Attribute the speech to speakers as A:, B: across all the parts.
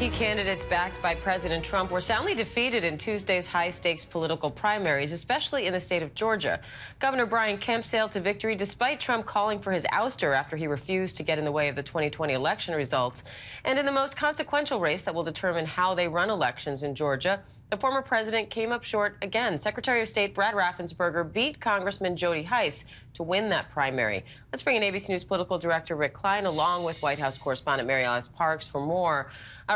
A: key candidates backed by President Trump were soundly defeated in Tuesday's high-stakes political primaries, especially in the state of Georgia. Governor Kemp sailed to victory despite Trump calling for his ouster after he refused to get in the way of the 2020 election results. And in the most consequential race that will determine how they run elections in Georgia, the former president came up short again. Secretary of State Brad Raffensperger beat Congressman Jody Hice to win that primary. Let's bring in ABC News political director Rick Klein along with White House correspondent Mary Alice Parks for more.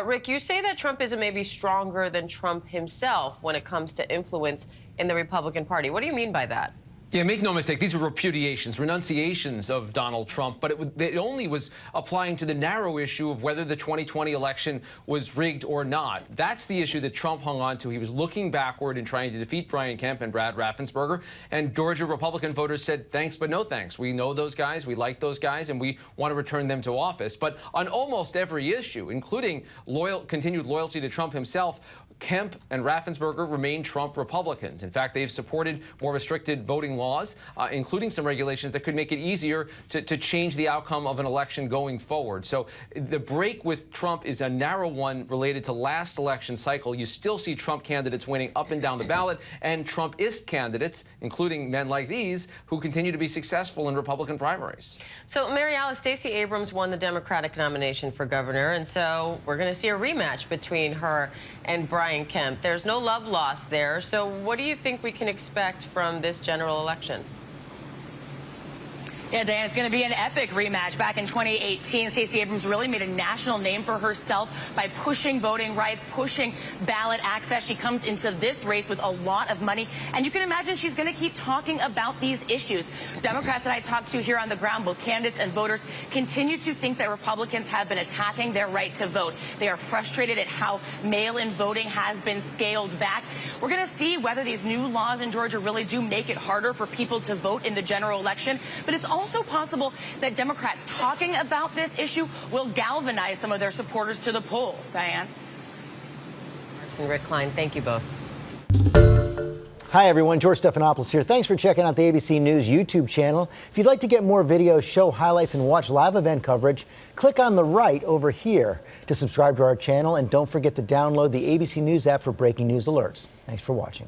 A: Rick, you say that Trumpism may be stronger than Trump himself when it comes to influence in the Republican Party. What do you mean by that?
B: Yeah, make no mistake, these were repudiations, renunciations of Donald Trump, but it only was applying to the narrow issue of whether the 2020 election was rigged or not. That's the issue that Trump hung on to. He was looking backward and trying to defeat Kemp and Brad Raffensperger, and Georgia Republican voters said, thanks, but no thanks. We know those guys, we like those guys, and we want to return them to office. But on almost every issue, including continued loyalty to Trump himself, Kemp and Raffensperger remain Trump Republicans. In fact, they've supported more restricted voting laws, including some regulations that could make it easier to change the outcome of an election going forward. So the break with Trump is a narrow one related to last election cycle. You still see Trump candidates winning up and down the ballot, and Trumpist candidates, including men like these, who continue to be successful in Republican primaries.
A: So, Mary Alice, Stacey Abrams won the Democratic nomination for governor, and so we're going to see a rematch between her and Kemp. There's no love lost there. So what do you think we can expect from this general election?
C: Yeah, Dan, it's going to be an epic rematch. Back in 2018, Stacey Abrams really made a national name for herself by pushing voting rights, pushing ballot access. She comes into this race with a lot of money, and you can imagine she's going to keep talking about these issues. Democrats that I talked to here on the ground, both candidates and voters, continue to think that Republicans have been attacking their right to vote. They are frustrated at how mail-in voting has been scaled back. We're going to see whether these new laws in Georgia really do make it harder for people to vote in the general election, but it's also possible that Democrats talking about this issue will galvanize some of their supporters to the polls. Diane?
A: Marks and Rick Klein, thank you both.
D: Hi, everyone. George Stephanopoulos here. Thanks for checking out the ABC News YouTube channel. If you'd like to get more videos, show highlights, and watch live event coverage, click on the right over here to subscribe to our channel. And don't forget to download the ABC News app for breaking news alerts. Thanks for watching.